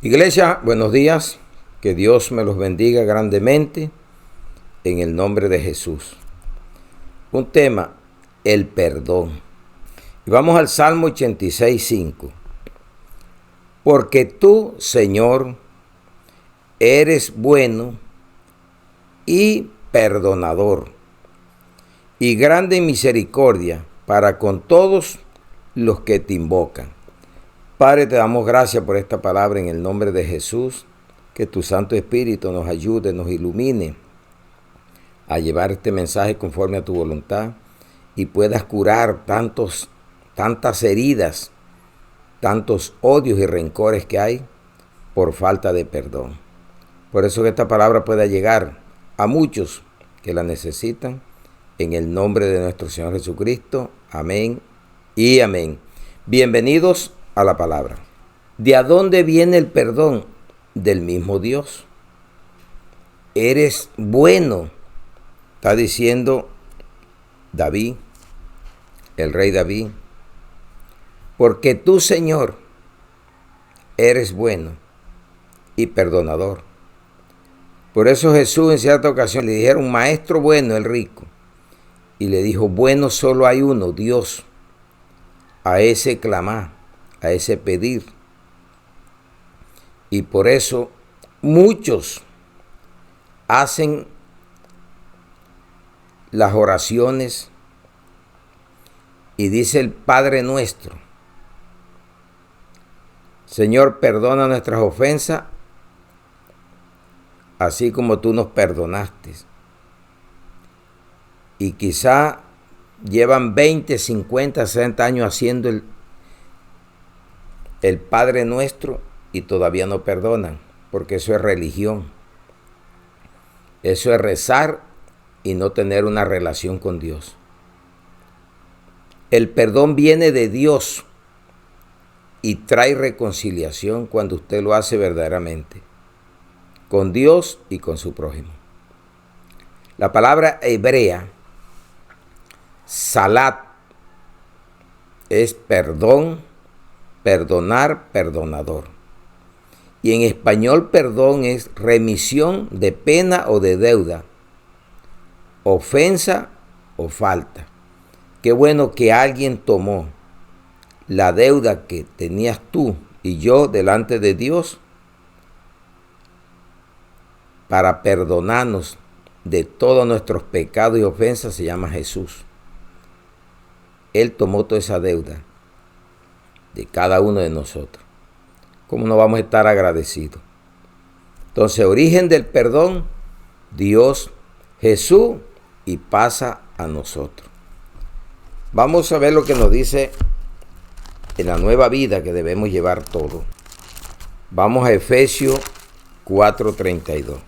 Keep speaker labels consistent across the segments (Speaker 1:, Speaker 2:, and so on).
Speaker 1: Iglesia, buenos días. Que Dios me los bendiga grandemente en el nombre de Jesús. Un tema, el perdón. Y vamos al Salmo 86:5. Porque tú, Señor, eres bueno y perdonador, y grande en misericordia para con todos los que te invocan. Padre, te damos gracias por esta palabra en el nombre de Jesús. Que tu Santo Espíritu nos ayude, nos ilumine a llevar este mensaje conforme a tu voluntad y puedas curar tantas heridas, tantos odios y rencores que hay por falta de perdón. Por eso que esta palabra pueda llegar a muchos que la necesitan, en el nombre de nuestro Señor Jesucristo. Amén y amén. Bienvenidos a la palabra. ¿De a dónde viene el perdón? Del mismo Dios. Eres bueno, está diciendo David, el rey David. Porque tú, Señor, eres bueno y perdonador. Por eso Jesús en cierta ocasión le dijeron, maestro bueno, el rico. Y le dijo, bueno solo hay uno, Dios. A ese clamar, a ese pedir. Y por eso muchos hacen las oraciones y dice el Padre nuestro. Señor, perdona nuestras ofensas, así como tú nos perdonaste. Y quizá llevan 20, 50, 60 años haciendo el Padre nuestro y todavía no perdonan, porque eso es religión. Eso es rezar y no tener una relación con Dios. El perdón viene de Dios y trae reconciliación cuando usted lo hace verdaderamente, con Dios y con su prójimo. La palabra hebrea, salat, es perdón, perdonar, perdonador. Y en español perdón es remisión de pena o de deuda, ofensa o falta. Qué bueno que alguien tomó la deuda que tenías tú y yo delante de Dios para perdonarnos de todos nuestros pecados y ofensas. Se llama Jesús. Él tomó toda esa deuda de cada uno de nosotros. ¿Cómo no vamos a estar agradecidos? Entonces, origen del perdón, Dios, Jesús, y pasa a nosotros. Vamos a ver lo que nos dice en la nueva vida que debemos llevar todo. Vamos a Efesios 4:32.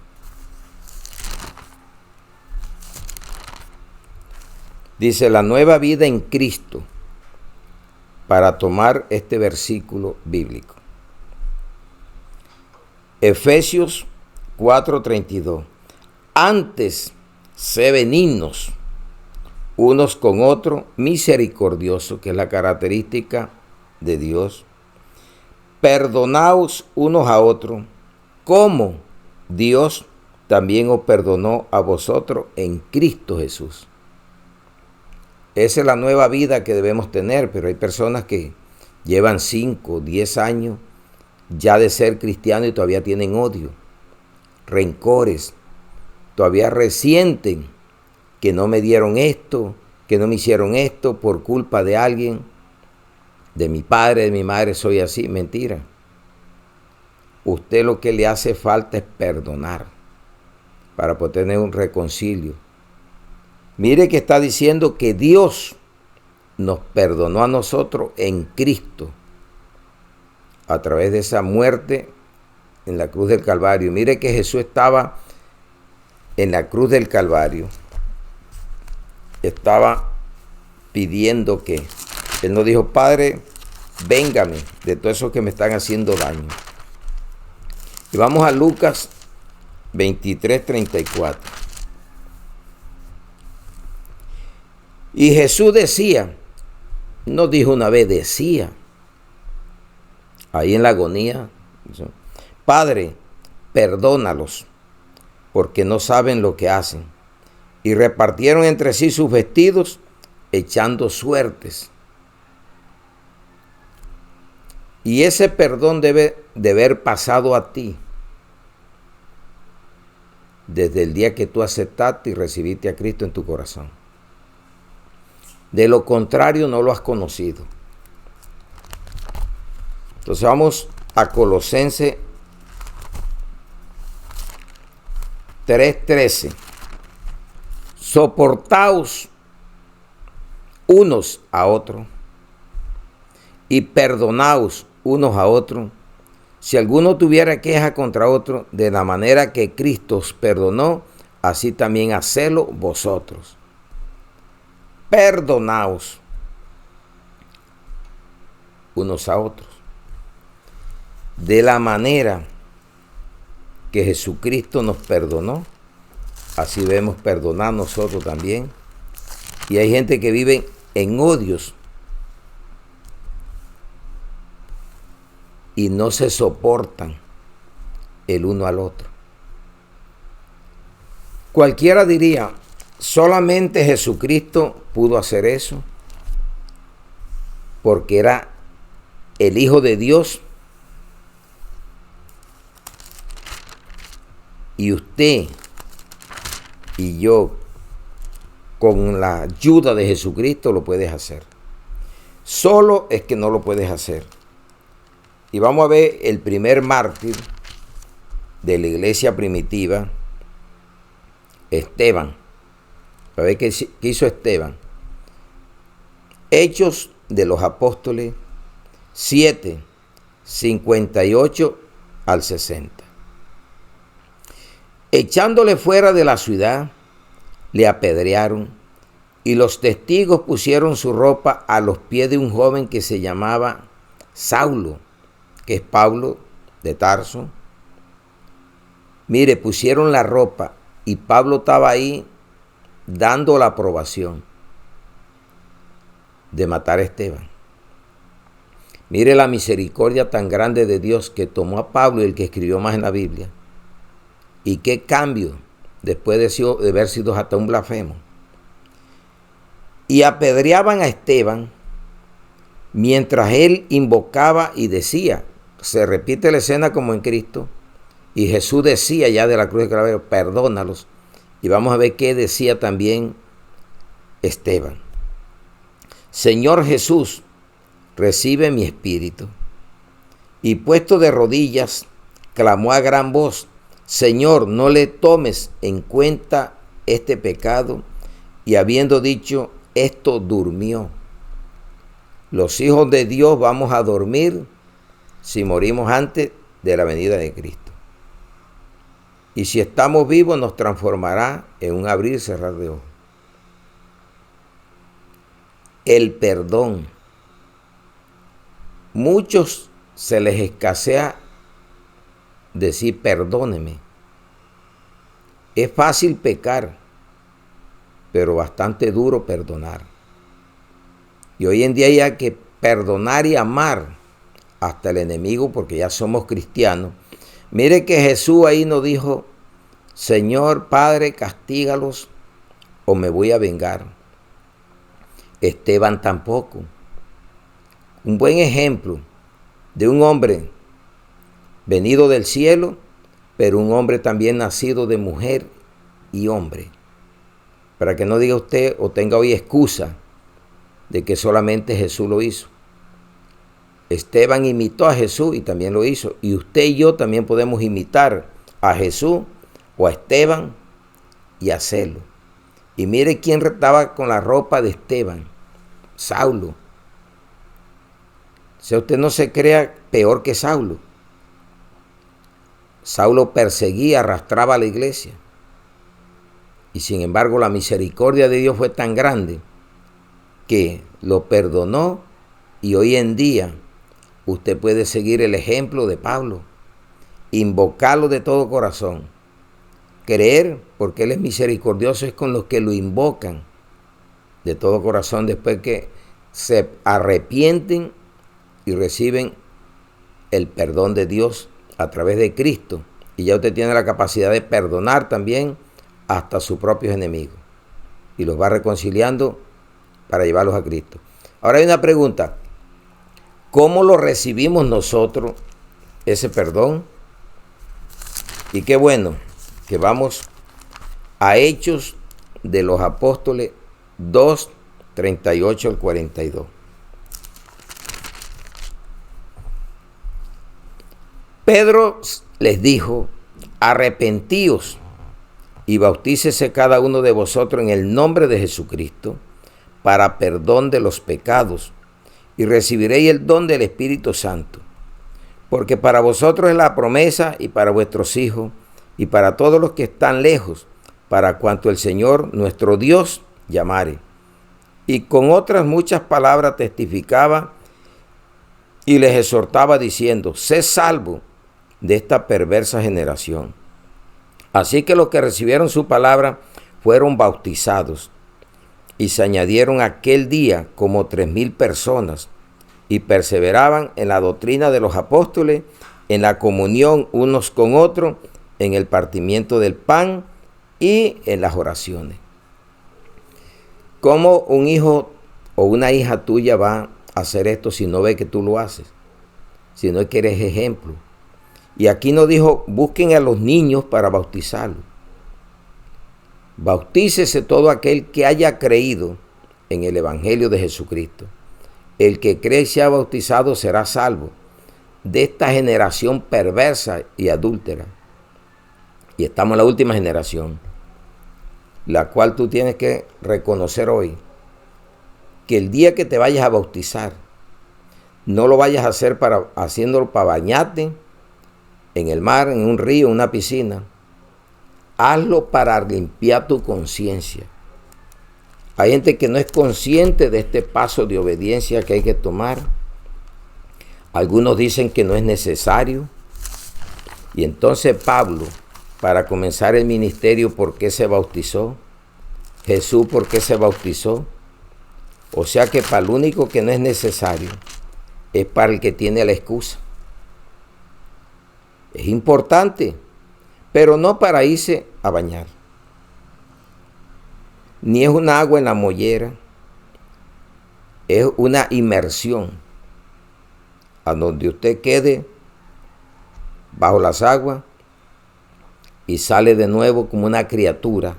Speaker 1: Dice la nueva vida en Cristo, para tomar este versículo bíblico. Efesios 4:32. Antes, sé benignos unos con otros, misericordiosos, que es la característica de Dios. Perdonaos unos a otros, como Dios también os perdonó a vosotros en Cristo Jesús. Esa es la nueva vida que debemos tener, pero hay personas que llevan 5, 10 años ya de ser cristiano y todavía tienen odio, rencores, todavía resienten que no me dieron esto, que no me hicieron esto por culpa de alguien, de mi padre, de mi madre, soy así. Mentira. Usted lo que le hace falta es perdonar para poder tener un reconcilio. Mire que está diciendo que Dios nos perdonó a nosotros en Cristo, a través de esa muerte en la cruz del Calvario. Mire que Jesús estaba en la cruz del Calvario. Estaba pidiendo que Él nos dijo, Padre, véngame de todo eso que me están haciendo daño. Y vamos a Lucas 23:34. Y Jesús decía, no dijo una vez, decía, ahí en la agonía, Padre, perdónalos, porque no saben lo que hacen. Y repartieron entre sí sus vestidos, echando suertes. Y ese perdón debe de haber pasado a ti desde el día que tú aceptaste y recibiste a Cristo en tu corazón. De lo contrario, no lo has conocido. Entonces vamos a Colosenses 3:13. Soportaos unos a otros y perdonaos unos a otros, si alguno tuviera queja contra otro, de la manera que Cristo os perdonó, así también hacedlo vosotros. Perdonaos unos a otros, de la manera que Jesucristo nos perdonó, así debemos perdonar nosotros también. Y hay gente que vive en odios y no se soportan el uno al otro. Cualquiera diría, solamente Jesucristo pudo hacer eso porque era el Hijo de Dios. Y usted y yo, con la ayuda de Jesucristo, lo puedes hacer. Solo es que no lo puedes hacer. Y vamos a ver el primer mártir de la iglesia primitiva, Esteban. Para ver qué hizo Esteban. Hechos de los Apóstoles 7, 58 al 60. Echándole fuera de la ciudad, le apedrearon, y los testigos pusieron su ropa a los pies de un joven que se llamaba Saulo, que es Pablo de Tarso. Mire, pusieron la ropa y Pablo estaba ahí dando la aprobación de matar a Esteban. Mire la misericordia tan grande de Dios, que tomó a Pablo, el que escribió más en la Biblia. Y qué cambio después de haber sido hasta un blasfemo. Y apedreaban a Esteban mientras él invocaba y decía. Se repite la escena como en Cristo. Y Jesús decía ya de la cruz de Calvario, perdónalos. Y vamos a ver qué decía también Esteban. Señor Jesús, recibe mi espíritu. Y puesto de rodillas, clamó a gran voz, Señor, no le tomes en cuenta este pecado. Y habiendo dicho esto, durmió. Los hijos de Dios vamos a dormir si morimos antes de la venida de Cristo. Y si estamos vivos, nos transformará en un abrir y cerrar de ojos. El perdón. Muchos se les escasea decir perdóneme. Es fácil pecar, pero bastante duro perdonar. Y hoy en día hay que perdonar y amar hasta el enemigo, porque ya somos cristianos. Mire que Jesús ahí nos dijo, Señor Padre, castígalos o me voy a vengar. Esteban tampoco. Un buen ejemplo de un hombre venido del cielo, pero un hombre también nacido de mujer y hombre. Para que no diga usted o tenga hoy excusa de que solamente Jesús lo hizo. Esteban imitó a Jesús y también lo hizo. Y usted y yo también podemos imitar a Jesús o a Esteban y hacerlo. Y mire quién estaba con la ropa de Esteban, Saulo. Si usted no se crea peor que Saulo. Saulo perseguía, arrastraba a la iglesia. Y sin embargo la misericordia de Dios fue tan grande que lo perdonó, y hoy en día usted puede seguir el ejemplo de Pablo, invocarlo de todo corazón, creer, porque Él es misericordioso, es con los que lo invocan de todo corazón después que se arrepienten y reciben el perdón de Dios a través de Cristo. Y ya usted tiene la capacidad de perdonar también hasta sus propios enemigos. Y los va reconciliando para llevarlos a Cristo. Ahora hay una pregunta. ¿Cómo lo recibimos nosotros, ese perdón? Y qué bueno que vamos a Hechos de los Apóstoles 2, 38 al 42. Pedro les dijo: arrepentíos y bautícese cada uno de vosotros en el nombre de Jesucristo para perdón de los pecados, y recibiréis el don del Espíritu Santo, porque para vosotros es la promesa, y para vuestros hijos, y para todos los que están lejos, para cuanto el Señor nuestro Dios llamare. Y con otras muchas palabras testificaba y les exhortaba diciendo: sed salvo de esta perversa generación. Así que los que recibieron su palabra fueron bautizados, y se añadieron aquel día como 3,000 personas, y perseveraban en la doctrina de los apóstoles, en la comunión unos con otros, en el partimiento del pan y en las oraciones. ¿Cómo un hijo o una hija tuya va a hacer esto si no ve que tú lo haces? Si no es que eres ejemplo. Y aquí nos dijo: busquen a los niños para bautizarlos. Bautícese todo aquel que haya creído en el Evangelio de Jesucristo. El que cree y sea bautizado será salvo de esta generación perversa y adúltera. Y estamos en la última generación, la cual tú tienes que reconocer hoy, que el día que te vayas a bautizar, no lo vayas a hacer haciéndolo para bañarte en el mar, en un río, en una piscina. Hazlo para limpiar tu conciencia. Hay gente que no es consciente de este paso de obediencia que hay que tomar. Algunos dicen que no es necesario. Y entonces Pablo, para comenzar el ministerio, ¿por qué se bautizó? Jesús, ¿por qué se bautizó? O sea que para el único que no es necesario es para el que tiene la excusa. Es importante, pero no para irse a bañar. Ni es un agua en la mollera, es una inmersión a donde usted quede bajo las aguas y sale de nuevo como una criatura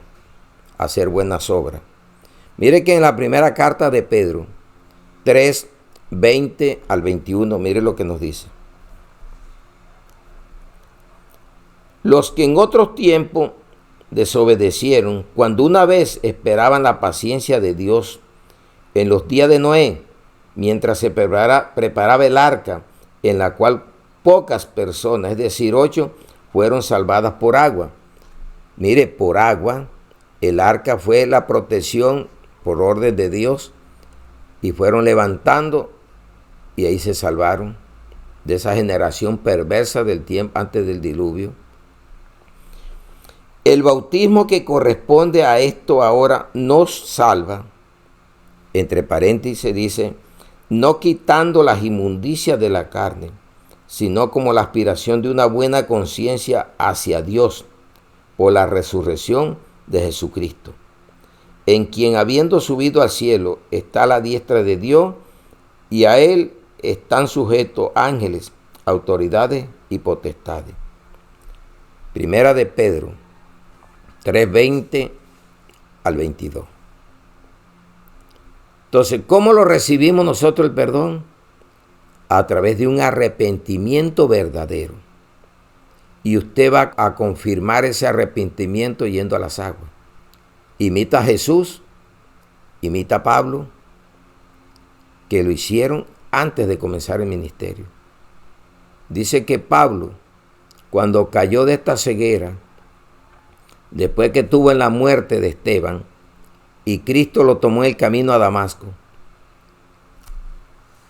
Speaker 1: a hacer buenas obras. Mire que en la primera carta de Pedro 3, 20 al 21, mire lo que nos dice. Los que en otros tiempos desobedecieron, cuando una vez esperaban la paciencia de Dios en los días de Noé, mientras se preparaba el arca, en la cual pocas personas, es decir, 8, fueron salvadas por agua. Mire, por agua, el arca fue la protección por orden de Dios, y fueron levantando, y ahí se salvaron de esa generación perversa del tiempo antes del diluvio. El bautismo que corresponde a esto ahora nos salva, entre paréntesis dice, no quitando las inmundicias de la carne, sino como la aspiración de una buena conciencia hacia Dios por la resurrección de Jesucristo, en quien habiendo subido al cielo está a la diestra de Dios, y a él están sujetos ángeles, autoridades y potestades. Primera de Pedro 3:20 al 22. Entonces, ¿cómo lo recibimos nosotros el perdón? A través de un arrepentimiento verdadero. Y usted va a confirmar ese arrepentimiento yendo a las aguas. Imita a Jesús, imita a Pablo, que lo hicieron antes de comenzar el ministerio. Dice que Pablo, cuando cayó de esta ceguera, después que estuvo en la muerte de Esteban, y Cristo lo tomó en el camino a Damasco,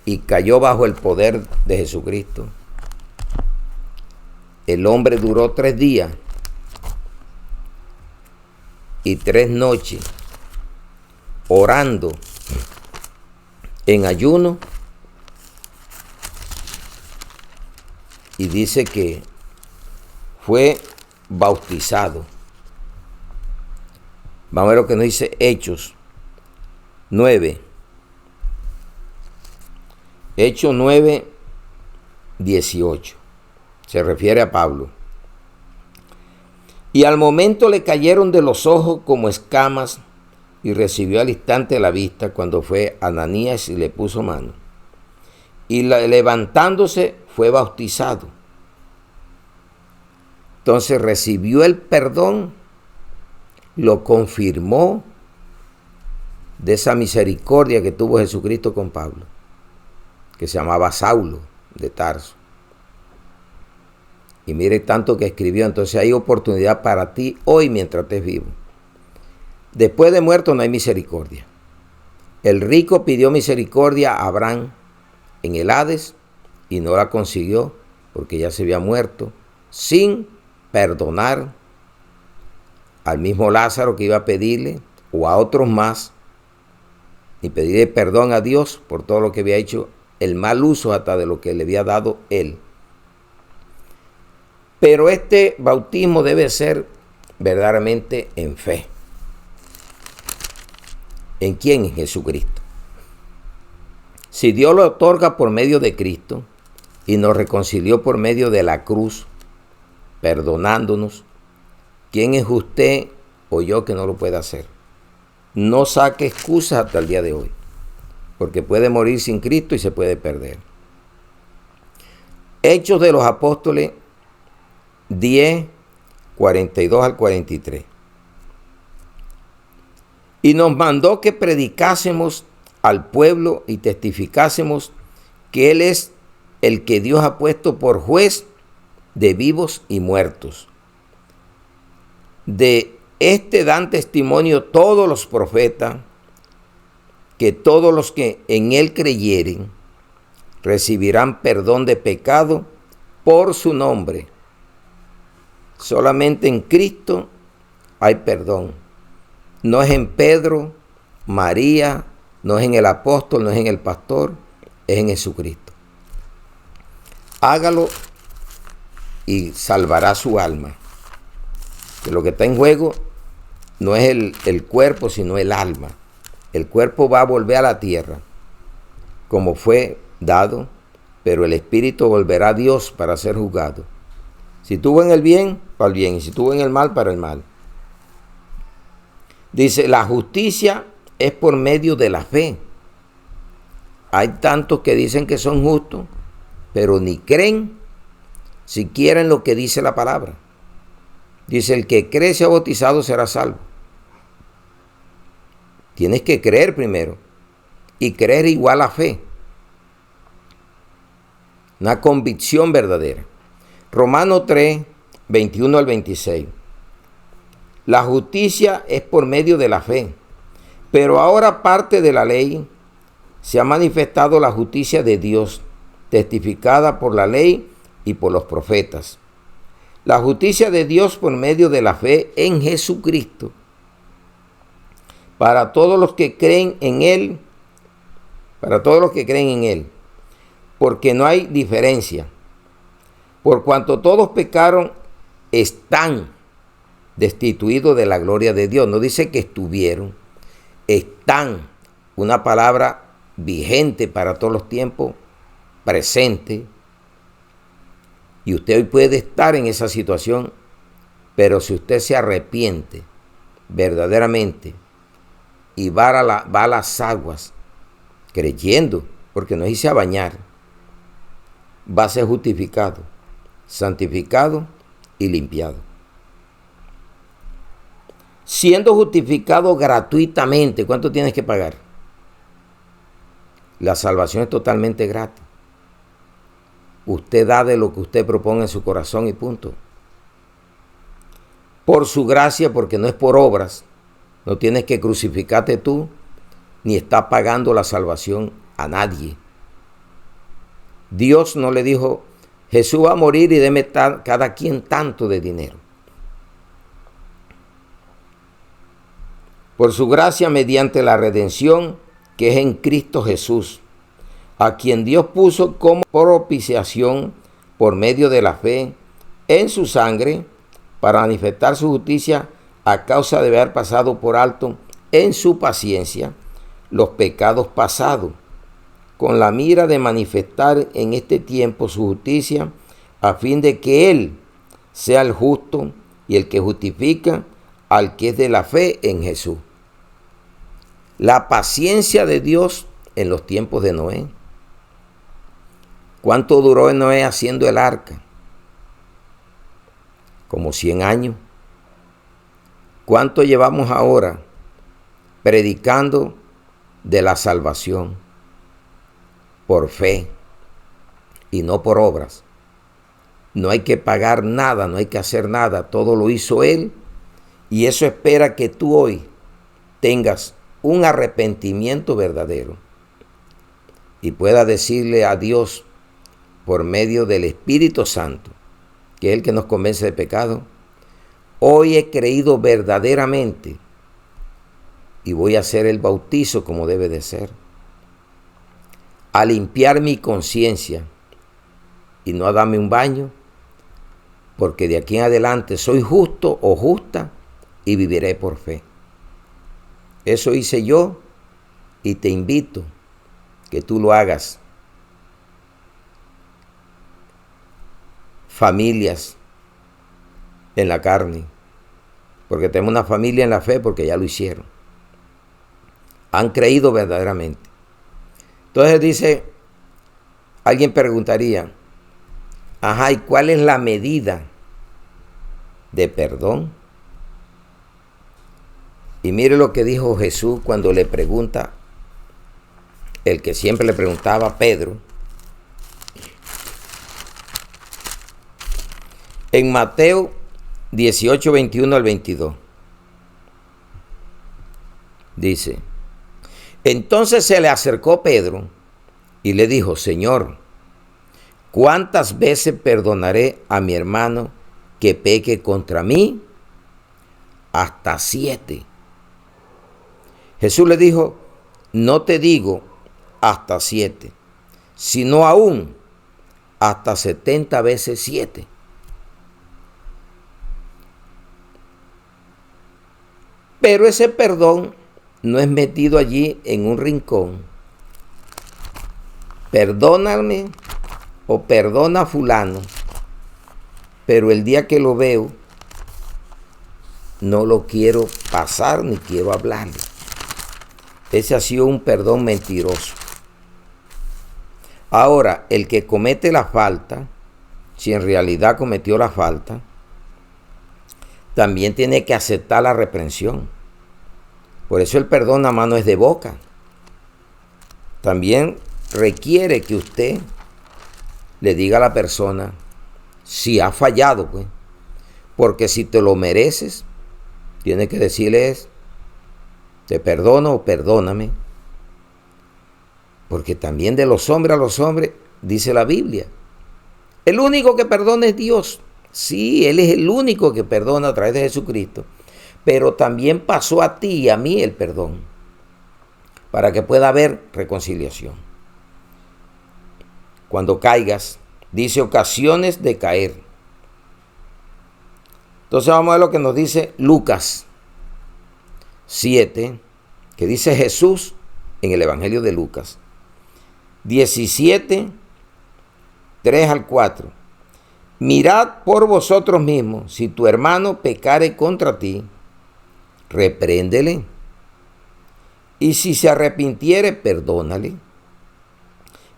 Speaker 1: y cayó bajo el poder de Jesucristo, el hombre duró 3 días y 3 noches orando en ayuno, y dice que fue bautizado. Vamos a ver lo que nos dice Hechos 9. Hechos 9, 18. Se refiere a Pablo. Y al momento le cayeron de los ojos como escamas, y recibió al instante la vista cuando fue Ananías y le puso mano. Y levantándose fue bautizado. Entonces recibió el perdón, lo confirmó de esa misericordia que tuvo Jesucristo con Pablo, que se llamaba Saulo de Tarso. Y mire tanto que escribió. Entonces hay oportunidad para ti hoy mientras estés vivo. Después de muerto no hay misericordia. El rico pidió misericordia a Abraham en el Hades y no la consiguió porque ya se había muerto, sin perdonar al mismo Lázaro que iba a pedirle o a otros más, y pedirle perdón a Dios por todo lo que había hecho, el mal uso hasta de lo que le había dado él. Pero este bautismo debe ser verdaderamente en fe. ¿En quién? En Jesucristo. Si Dios lo otorga por medio de Cristo y nos reconcilió por medio de la cruz, perdonándonos, ¿quién es usted o yo que no lo pueda hacer? No saque excusas hasta el día de hoy, porque puede morir sin Cristo y se puede perder. Hechos de los Apóstoles 10, 42 al 43. Y nos mandó que predicásemos al pueblo y testificásemos que Él es el que Dios ha puesto por juez de vivos y muertos. De este dan testimonio todos los profetas, que todos los que en Él creyeren recibirán perdón de pecado por su nombre. Solamente en Cristo hay perdón. No es en Pedro, María, no es en el apóstol, no es en el pastor, es en Jesucristo. Hágalo y salvará su alma. Que lo que está en juego no es el cuerpo, sino el alma. El cuerpo va a volver a la tierra, como fue dado, pero el espíritu volverá a Dios para ser juzgado. Si tuvo en el bien, para el bien, y si tuvo en el mal, para el mal. Dice, la justicia es por medio de la fe. Hay tantos que dicen que son justos, pero ni creen siquiera en lo que dice la palabra. Dice, el que cree sea bautizado será salvo. Tienes que creer primero. Y creer igual a fe. Una convicción verdadera. Romanos 3, 21 al 26. La justicia es por medio de la fe, pero ahora parte de la ley se ha manifestado la justicia de Dios, testificada por la ley y por los profetas. La justicia de Dios por medio de la fe en Jesucristo, para todos los que creen en Él, porque no hay diferencia. Por cuanto todos pecaron, están destituidos de la gloria de Dios. No dice que estuvieron, están, una palabra vigente para todos los tiempos, presente. Y usted hoy puede estar en esa situación, pero si usted se arrepiente verdaderamente y va a las aguas creyendo, porque no hice a bañar, va a ser justificado, santificado y limpiado. Siendo justificado gratuitamente, ¿cuánto tienes que pagar? La salvación es totalmente gratis. Usted da de lo que usted propone en su corazón y punto. Por su gracia, porque no es por obras. No tienes que crucificarte tú, ni estás pagando la salvación a nadie. Dios no le dijo, Jesús va a morir y deme cada quien tanto de dinero. Por su gracia mediante la redención que es en Cristo Jesús, a quien Dios puso como propiciación por medio de la fe en su sangre para manifestar su justicia a causa de haber pasado por alto en su paciencia los pecados pasados, con la mira de manifestar en este tiempo su justicia, a fin de que Él sea el justo y el que justifica al que es de la fe en Jesús. La paciencia de Dios en los tiempos de Noé. ¿Cuánto duró Noé haciendo el arca? Como 100 años. ¿Cuánto llevamos ahora predicando de la salvación? Por fe y no por obras. No hay que pagar nada, no hay que hacer nada. Todo lo hizo Él. Y eso espera que tú hoy tengas un arrepentimiento verdadero y puedas decirle a Dios por medio del Espíritu Santo, que es el que nos convence de pecado: hoy he creído verdaderamente y voy a hacer el bautizo como debe de ser, a limpiar mi conciencia y no a darme un baño, porque de aquí en adelante soy justo o justa y viviré por fe. Eso hice yo y te invito que tú lo hagas. Familias en la carne, porque tenemos una familia en la fe porque ya lo hicieron. Han creído verdaderamente. Entonces dice, alguien preguntaría, ajá, ¿y cuál es la medida de perdón? Y mire lo que dijo Jesús cuando le pregunta, el que siempre le preguntaba a Pedro, en Mateo 18, 21 al 22. Dice, entonces se le acercó Pedro y le dijo, Señor, ¿cuántas veces perdonaré a mi hermano que peque contra mí? Hasta 7. Jesús le dijo, no te digo hasta 7, sino aún hasta 70 veces 7. Pero ese perdón no es metido allí en un rincón. Perdóname o perdona a fulano, pero el día que lo veo no lo quiero pasar ni quiero hablarle. Ese ha sido un perdón mentiroso. Ahora, el que comete la falta, si en realidad cometió la falta, también tiene que aceptar la reprensión. Por eso el perdón nada más no es de boca. También requiere que usted le diga a la persona si ha fallado, pues. Porque si te lo mereces, tiene que decirle te perdono o perdóname. Porque también de los hombres a los hombres, dice la Biblia, el único que perdona es Dios. Sí, Él es el único que perdona a través de Jesucristo. Pero también pasó a ti y a mí el perdón, para que pueda haber reconciliación. Cuando caigas, dice ocasiones de caer. Entonces vamos a ver lo que nos dice Lucas 7, que dice Jesús en el Evangelio de Lucas 17, 3 al 4. Mirad por vosotros mismos, si tu hermano pecare contra ti, repréndele, y si se arrepintiere, perdónale.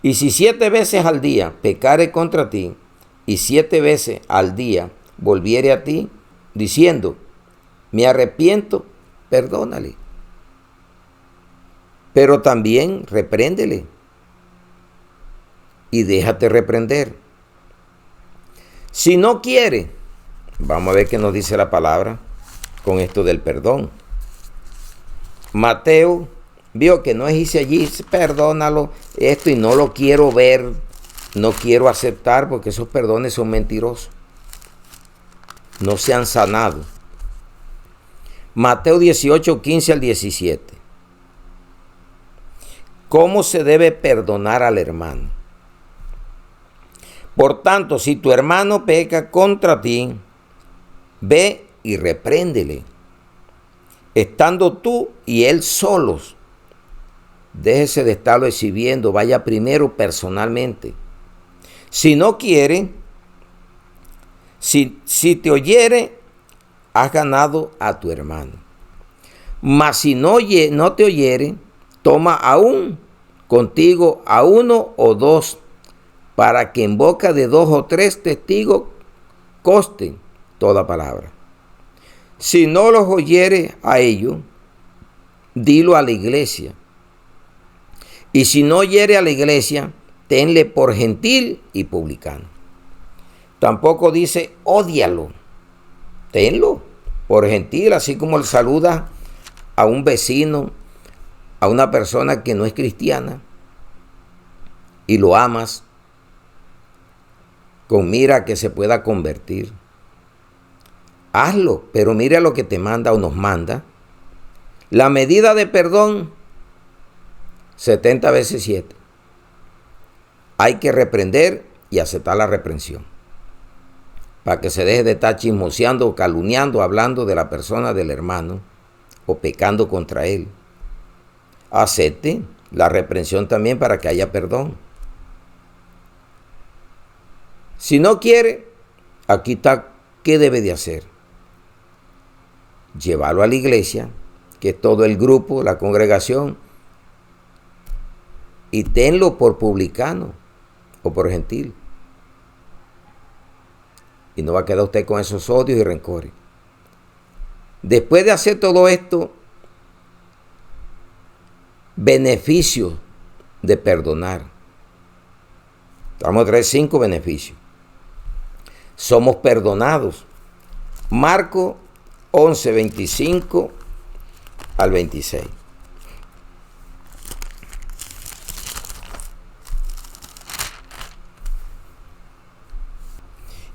Speaker 1: Y si 7 veces al día pecare contra ti, y 7 veces al día volviere a ti, diciendo, me arrepiento, perdónale. Pero también repréndele, y déjate reprender. Si no quiere, vamos a ver qué nos dice la palabra con esto del perdón. Mateo vio que no dice allí, perdónalo, esto, y no lo quiero ver, no quiero aceptar, porque esos perdones son mentirosos. No se han sanado. Mateo 18, 15 al 17. ¿Cómo se debe perdonar al hermano? Por tanto, si tu hermano peca contra ti, ve y repréndele, estando tú y él solos. Déjese de estarlo exhibiendo, vaya primero personalmente. Si no quiere, si te oyere, has ganado a tu hermano. Mas si no te oyere, toma aún contigo a uno o dos, para que en boca de 2 o 3 testigos conste toda palabra. Si no los oyere a ellos, dilo a la iglesia. Y si no oyere a la iglesia, tenle por gentil y publicano. Tampoco dice ódialo, tenlo por gentil, así como él saluda a un vecino, a una persona que no es cristiana, y lo amas con mira que se pueda convertir. Hazlo, pero mira lo que te manda o nos manda. La medida de perdón, 70 veces 7. Hay que reprender y aceptar la reprensión, para que se deje de estar chismoseando, calumniando, hablando de la persona del hermano o pecando contra él. Acepte la reprensión también para que haya perdón. Si no quiere, aquí está qué debe de hacer. Llevarlo a la iglesia, que es todo el grupo, la congregación, y tenlo por publicano o por gentil. Y no va a quedar usted con esos odios y rencores. Después de hacer todo esto, beneficios de perdonar. Vamos a traer 5 beneficios. Somos perdonados. Marcos 11, 25 al 26.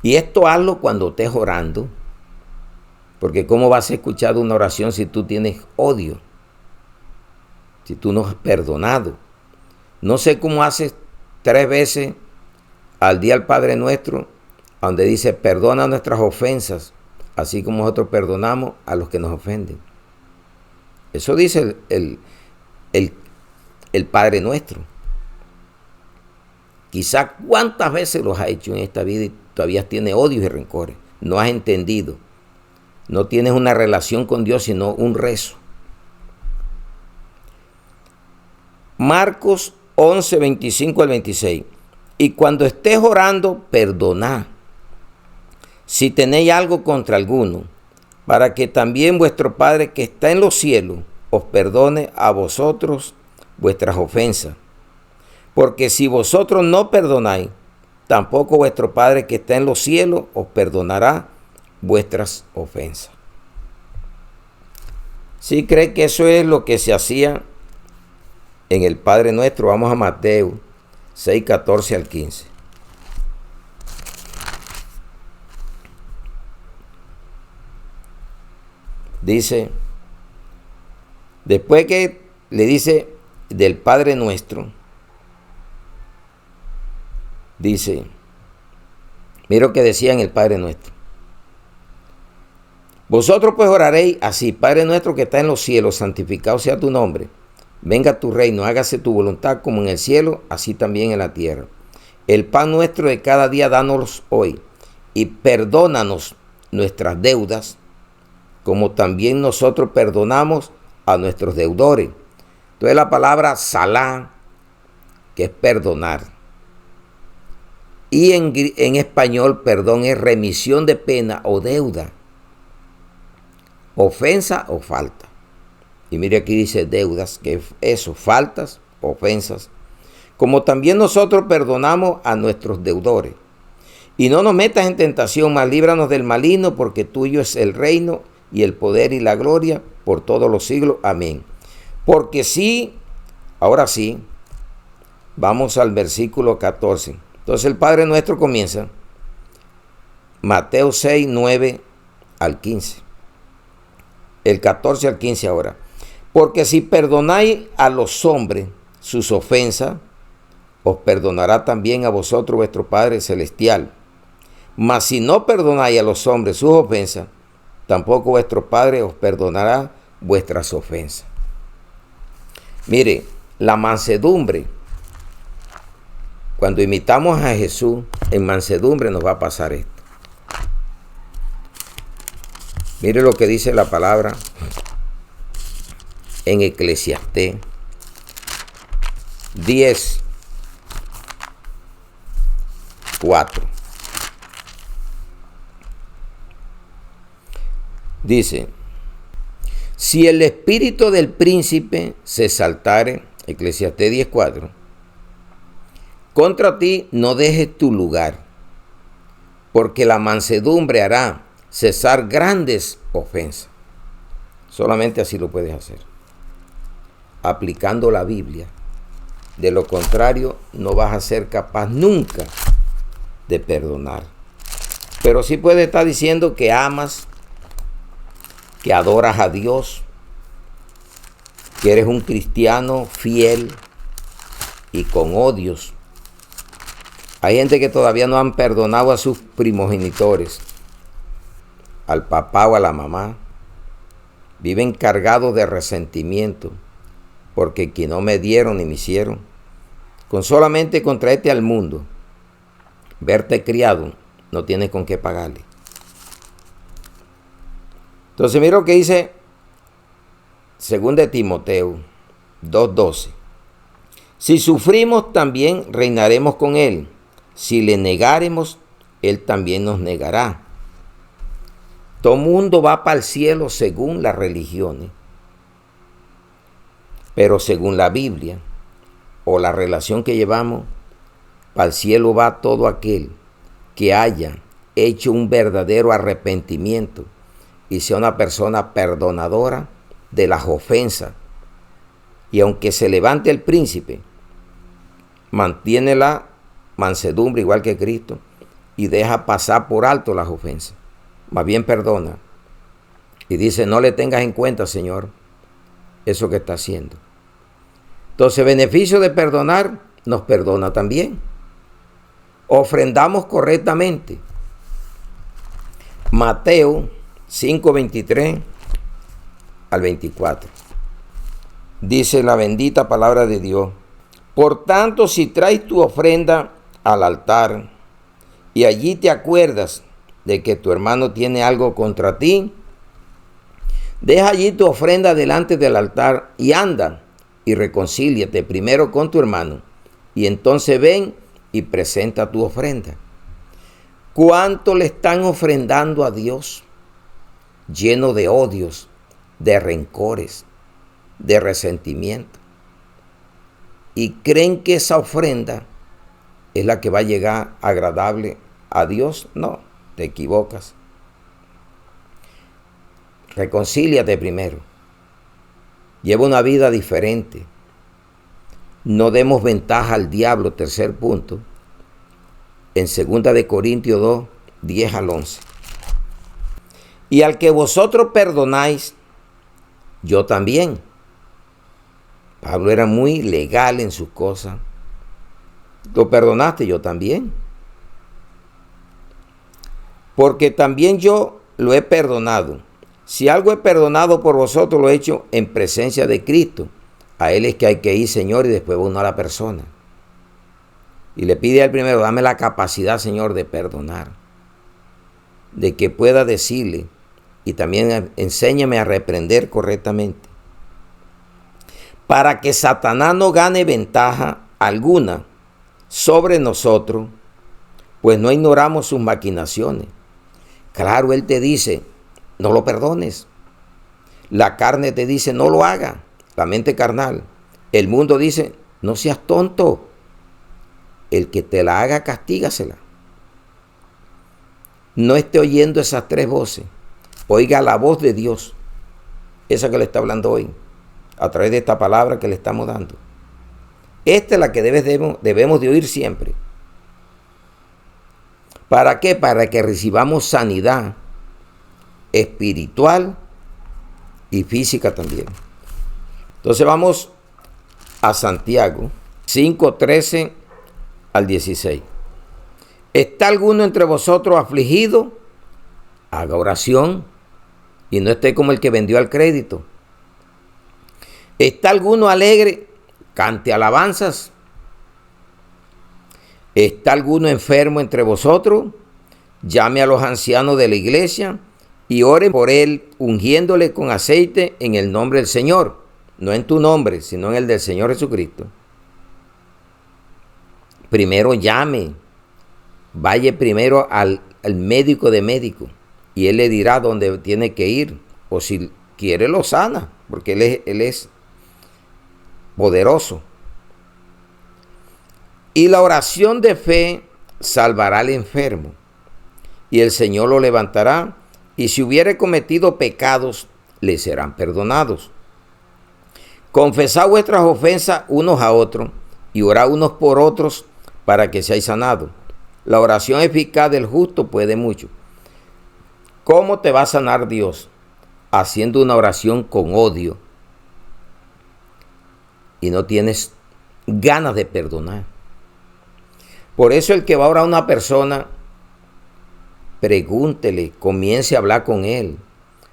Speaker 1: Y esto hazlo cuando estés orando, porque ¿cómo vas a escuchar una oración si tú tienes odio? Si tú no has perdonado. No sé cómo haces 3 veces al día el Padre Nuestro, donde dice perdona nuestras ofensas, así como nosotros perdonamos a los que nos ofenden. Eso dice el Padre Nuestro. Quizá cuántas veces los has hecho en esta vida y todavía tienes odios y rencores. No has entendido. No tienes una relación con Dios, sino un rezo. Marcos 11, 25 al 26. Y cuando estés orando, perdonad, si tenéis algo contra alguno, para que también vuestro Padre que está en los cielos os perdone a vosotros vuestras ofensas. Porque si vosotros no perdonáis, tampoco vuestro Padre que está en los cielos os perdonará vuestras ofensas. ¿Sí cree que eso es lo que se hacía en el Padre Nuestro? Vamos a Mateo 6, 14 al 15. Dice, después que le dice del Padre Nuestro, dice, mira lo que decía en el Padre Nuestro. Vosotros pues oraréis así: Padre nuestro que está en los cielos, santificado sea tu nombre. Venga tu reino, hágase tu voluntad como en el cielo, así también en la tierra. El pan nuestro de cada día dánoslo hoy, y perdónanos nuestras deudas, como también nosotros perdonamos a nuestros deudores. Entonces la palabra salá, que es perdonar. Y en español, perdón es remisión de pena o deuda, ofensa o falta. Y mire aquí dice deudas, que es eso, faltas, ofensas. Como también nosotros perdonamos a nuestros deudores. Y no nos metas en tentación, mas líbranos del maligno, porque tuyo es el reino y el poder y la gloria por todos los siglos. Amén. Porque sí, ahora sí, vamos al versículo 14. Entonces el Padre Nuestro comienza, Mateo 6, 9 al 15. El 14 al 15 ahora. Porque si perdonáis a los hombres sus ofensas, os perdonará también a vosotros vuestro Padre Celestial. Mas si no perdonáis a los hombres sus ofensas, tampoco vuestro Padre os perdonará vuestras ofensas. Mire, la mansedumbre, cuando imitamos a Jesús, en mansedumbre nos va a pasar esto. Mire lo que dice la palabra en Eclesiastés 10:4. Dice, si el espíritu del príncipe se exaltare, Eclesiastés 10:4, contra ti no dejes tu lugar, porque la mansedumbre hará cesar grandes ofensas. Solamente así lo puedes hacer, aplicando la Biblia. De lo contrario, no vas a ser capaz nunca de perdonar. Pero sí puedes estar diciendo que amas, que adoras a Dios, que eres un cristiano fiel y con odios. Hay gente que todavía no han perdonado a sus primogenitores, al papá o a la mamá. Viven cargados de resentimiento, porque que no me dieron ni me hicieron. Con solamente contraerte al mundo, verte criado, no tienes con qué pagarle. Entonces mira lo que dice 2 Timoteo 2:12. Si sufrimos, también reinaremos con él. Si le negáremos, él también nos negará. Todo mundo va para el cielo según las religiones. Pero según la Biblia o la relación que llevamos, para el cielo va todo aquel que haya hecho un verdadero arrepentimiento y sea una persona perdonadora de las ofensas. Y aunque se levante el príncipe, mantiene la mansedumbre igual que Cristo y deja pasar por alto las ofensas. Más bien perdona. Y dice, no le tengas en cuenta, Señor, eso que está haciendo. Entonces, beneficio de perdonar, nos perdona también. Ofrendamos correctamente. Mateo 5:23 al 24. Dice la bendita palabra de Dios. Por tanto, si traes tu ofrenda al altar y allí te acuerdas de que tu hermano tiene algo contra ti, deja allí tu ofrenda delante del altar y anda y reconcíliate primero con tu hermano y entonces ven y presenta tu ofrenda. ¿Cuánto le están ofrendando a Dios? Lleno de odios, de rencores, de resentimiento. Y creen que esa ofrenda es la que va a llegar agradable a Dios. No, te equivocas. Reconcíliate primero. Lleva una vida diferente. No demos ventaja al diablo, tercer punto. En 2 Corintios 2, 10 al 11. Y al que vosotros perdonáis, yo también. Pablo era muy legal en sus cosas. Lo perdonaste, yo también. Porque también yo lo he perdonado. Si algo he perdonado por vosotros, lo he hecho en presencia de Cristo. A Él es que hay que ir, Señor, y después uno a la persona. Y le pide al primero, dame la capacidad, Señor, de perdonar. De que pueda decirle. Y también enséñame a reprender correctamente. Para que Satanás no gane ventaja alguna sobre nosotros, pues no ignoramos sus maquinaciones. Claro, Él te dice, no lo perdones. La carne te dice, no lo haga. La mente carnal. El mundo dice, no seas tonto. El que te la haga, castígasela. No esté oyendo esas tres voces. Oiga la voz de Dios. Esa que le está hablando hoy. A través de esta palabra que le estamos dando. Esta es la que debemos de oír siempre. ¿Para qué? Para que recibamos sanidad espiritual y física también. Entonces vamos a Santiago 5:13 al 16. ¿Está alguno entre vosotros afligido? Haga oración y no esté como el que vendió al crédito. ¿Está alguno alegre? Cante alabanzas. ¿Está alguno enfermo entre vosotros? Llame a los ancianos de la iglesia y oren por él, ungiéndole con aceite en el nombre del Señor. No en tu nombre, sino en el del Señor Jesucristo. Primero llame. Vaya primero al médico de médicos y él le dirá dónde tiene que ir. O si quiere lo sana, porque él es poderoso. Y la oración de fe salvará al enfermo, y el Señor lo levantará, y si hubiere cometido pecados, le serán perdonados. Confesad vuestras ofensas unos a otros, y orad unos por otros, para que seáis sanados. La oración eficaz del justo puede mucho. ¿Cómo te va a sanar Dios? Haciendo una oración con odio, y no tienes ganas de perdonar. Por eso el que va a orar a una persona, pregúntele, comience a hablar con él.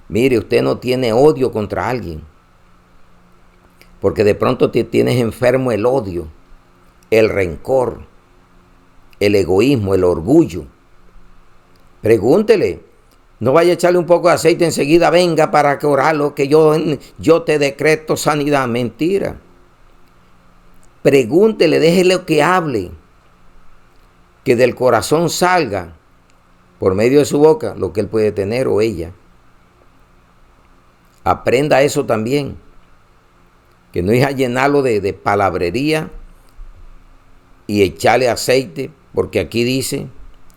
Speaker 1: Mire, usted no tiene odio contra alguien, porque de pronto te tienes enfermo el odio, el rencor, el egoísmo, el orgullo. Pregúntele, no vaya a echarle un poco de aceite enseguida, venga para que orarlo, que yo te decreto sanidad. Mentira. Pregúntele, déjele que hable, que del corazón salga por medio de su boca lo que él puede tener o ella. Aprenda eso también, que no es a llenarlo de palabrería y echarle aceite, porque aquí dice,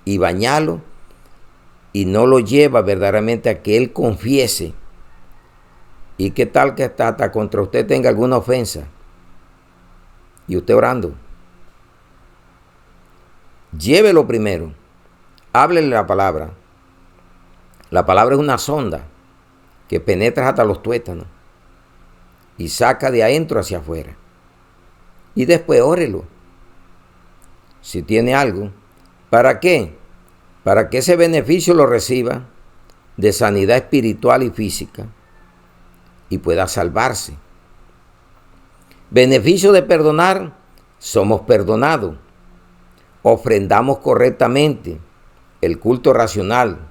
Speaker 1: y bañarlo, y no lo lleva verdaderamente a que él confiese. ¿Y qué tal que hasta contra usted tenga alguna ofensa? Y usted orando. Llévelo primero. Háblele la palabra. La palabra es una sonda que penetra hasta los tuétanos y saca de adentro hacia afuera. Y después órelo. Si tiene algo. ¿Para qué? Para que ese beneficio lo reciba de sanidad espiritual y física y pueda salvarse. Beneficio de perdonar, somos perdonados. Ofrendamos correctamente el culto racional,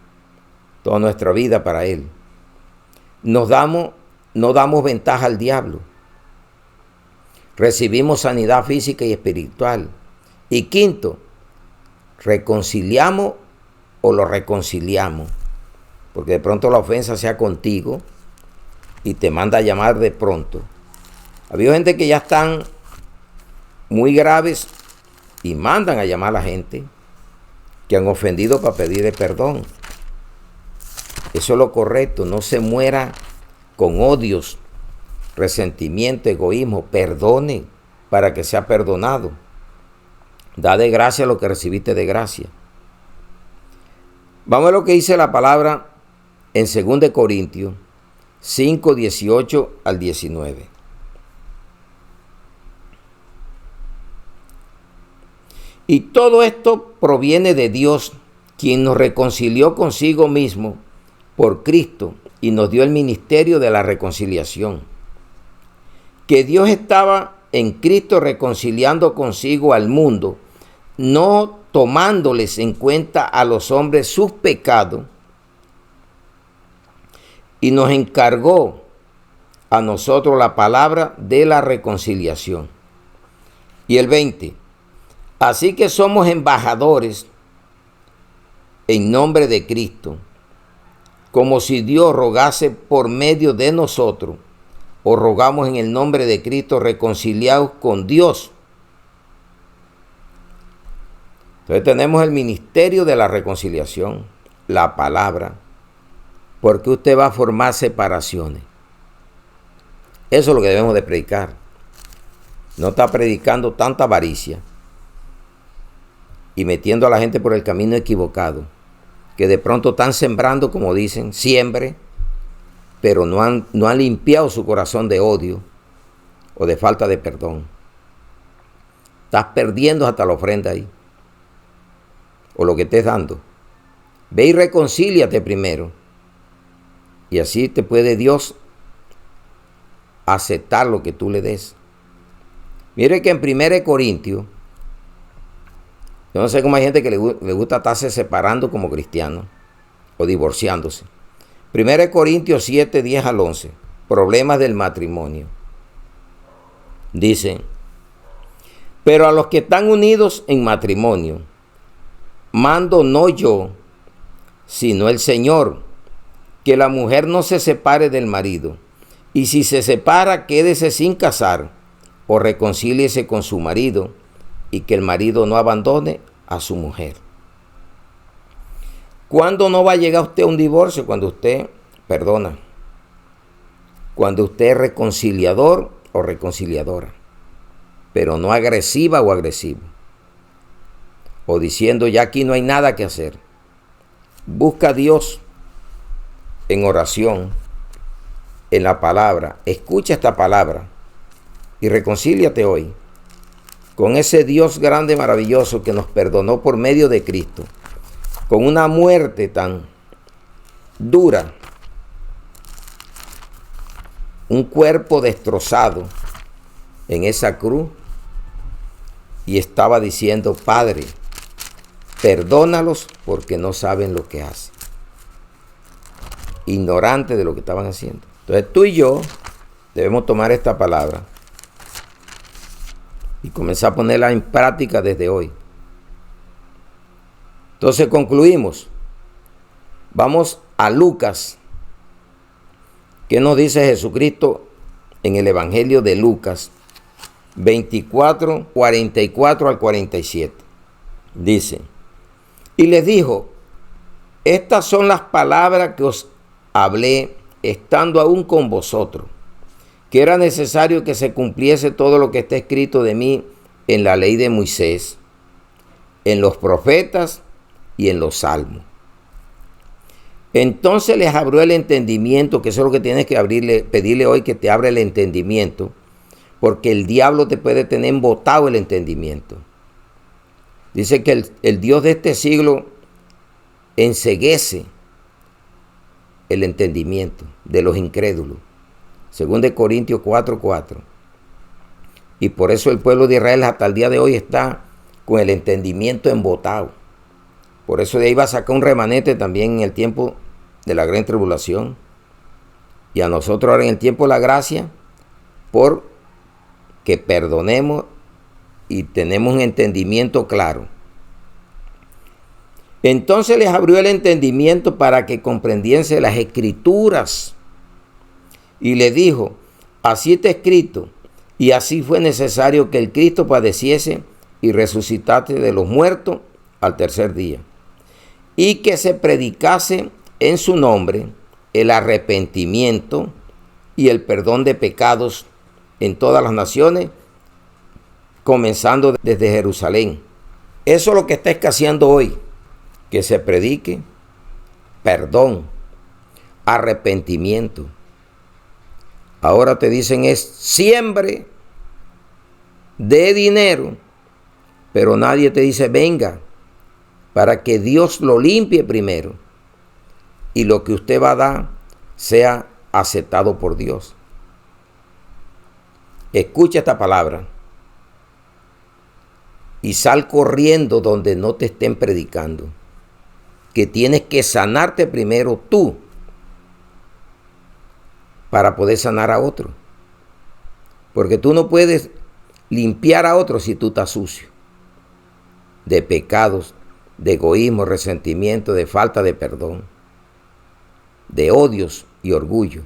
Speaker 1: toda nuestra vida para Él. No damos ventaja al diablo. Recibimos sanidad física y espiritual. Y quinto, reconciliamos o lo reconciliamos. Porque de pronto la ofensa sea contigo y te manda a llamar de pronto. Había gente que ya están muy graves y mandan a llamar a la gente que han ofendido para pedirle perdón. Eso es lo correcto. No se muera con odios, resentimiento, egoísmo. Perdone para que sea perdonado. Da de gracia lo que recibiste de gracia. Vamos a lo que dice la palabra en 2 Corintios 5, 18 al 19. Y todo esto proviene de Dios, quien nos reconcilió consigo mismo por Cristo y nos dio el ministerio de la reconciliación. Que Dios estaba en Cristo reconciliando consigo al mundo, no tomándoles en cuenta a los hombres sus pecados, y nos encargó a nosotros la palabra de la reconciliación. Y el 20. Así que somos embajadores en nombre de Cristo, como si Dios rogase por medio de nosotros. Os rogamos en el nombre de Cristo, reconciliados con Dios. Entonces tenemos el ministerio de la reconciliación, la palabra, porque usted va a formar separaciones. Eso es lo que debemos de predicar. No está predicando tanta avaricia y metiendo a la gente por el camino equivocado, que de pronto están sembrando, como dicen, siembre, pero no han limpiado su corazón de odio o de falta de perdón. Estás perdiendo hasta la ofrenda ahí. O lo que estés dando. Ve y reconcíliate primero. Y así te puede Dios aceptar lo que tú le des. Mire que en 1 Corintios, yo no sé cómo hay gente que le gusta estarse separando como cristiano o divorciándose. 1 Corintios 7, 10 al 11. Problemas del matrimonio. Dice: pero a los que están unidos en matrimonio, mando no yo, sino el Señor, que la mujer no se separe del marido, y si se separa, quédese sin casar, o reconcíliese con su marido, y que el marido no abandone a su mujer. ¿Cuándo no va a llegar usted a un divorcio? Cuando usted perdona. Cuando usted es reconciliador o reconciliadora, pero no agresiva o agresivo, o diciendo ya aquí no hay nada que hacer. Busca a Dios en oración, en la palabra. Escucha esta palabra y reconcíliate hoy con ese Dios grande, maravilloso, que nos perdonó por medio de Cristo, con una muerte tan dura, un cuerpo destrozado en esa cruz, y estaba diciendo: Padre, perdónalos porque no saben lo que hacen. Ignorante de lo que estaban haciendo. Entonces tú y yo debemos tomar esta palabra y comenzar a ponerla en práctica desde hoy. Entonces concluimos. Vamos a Lucas. ¿Qué nos dice Jesucristo en el Evangelio de Lucas 24, 44 al 47? Dice: y les dijo: estas son las palabras que os hablé estando aún con vosotros, que era necesario que se cumpliese todo lo que está escrito de mí en la ley de Moisés, en los profetas y en los salmos. Entonces les abrió el entendimiento, que eso es lo que tienes que pedirle hoy, que te abra el entendimiento, porque el diablo te puede tener embotado el entendimiento. Dice que el Dios de este siglo enceguece el entendimiento de los incrédulos. 2 Corintios 4:4. Y por eso el pueblo de Israel hasta el día de hoy está con el entendimiento embotado. Por eso de ahí va a sacar un remanente también en el tiempo de la gran tribulación. Y a nosotros ahora en el tiempo de la gracia, por que perdonemos y tenemos un entendimiento claro. Entonces les abrió el entendimiento para que comprendiesen las escrituras. Y le dijo: así está escrito, y así fue necesario que el Cristo padeciese y resucitase de los muertos al tercer día, y que se predicase en su nombre el arrepentimiento y el perdón de pecados en todas las naciones, comenzando desde Jerusalén. Eso es lo que está escaseando hoy, que se predique perdón, arrepentimiento. Ahora te dicen es siembre, de dinero, pero nadie te dice venga, para que Dios lo limpie primero y lo que usted va a dar sea aceptado por Dios. Escucha esta palabra y sal corriendo donde no te estén predicando, que tienes que sanarte primero tú para poder sanar a otro, porque tú no puedes limpiar a otro si tú estás sucio de pecados, de egoísmo, resentimiento, de falta de perdón, de odios y orgullo.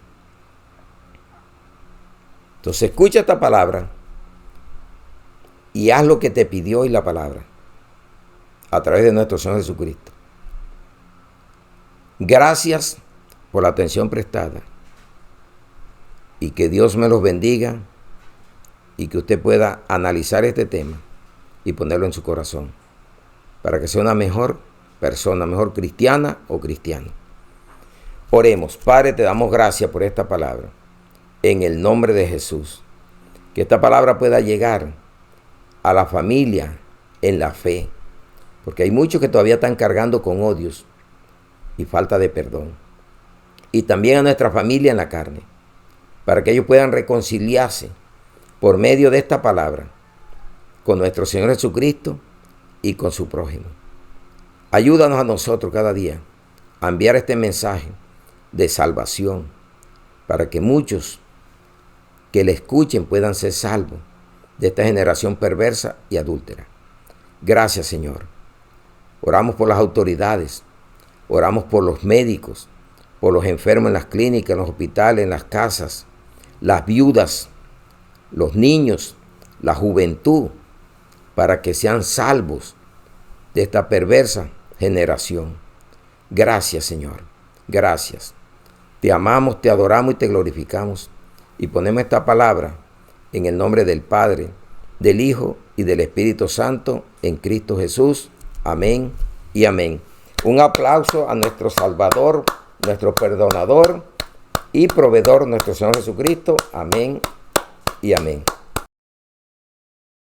Speaker 1: Entonces escucha esta palabra y haz lo que te pidió hoy la palabra a través de nuestro Señor Jesucristo. Gracias por la atención prestada y que Dios me los bendiga y que usted pueda analizar este tema y ponerlo en su corazón para que sea una mejor persona, mejor cristiana o cristiano. Oremos. Padre, te damos gracias por esta palabra en el nombre de Jesús. Que esta palabra pueda llegar a la familia en la fe, porque hay muchos que todavía están cargando con odios y falta de perdón. Y también a nuestra familia en la carne, para que ellos puedan reconciliarse por medio de esta palabra con nuestro Señor Jesucristo y con su prójimo. Ayúdanos a nosotros cada día a enviar este mensaje de salvación para que muchos que le escuchen puedan ser salvos de esta generación perversa y adúltera. Gracias, Señor. Oramos por las autoridades, oramos por los médicos, por los enfermos en las clínicas, en los hospitales, en las casas, las viudas, los niños, la juventud, para que sean salvos de esta perversa generación. Gracias, Señor. Gracias. Te amamos, te adoramos y te glorificamos. Y ponemos esta palabra en el nombre del Padre, del Hijo y del Espíritu Santo, en Cristo Jesús. Amén y amén. Un aplauso a nuestro Salvador, nuestro perdonador y proveedor, nuestro Señor Jesucristo. Amén y amén.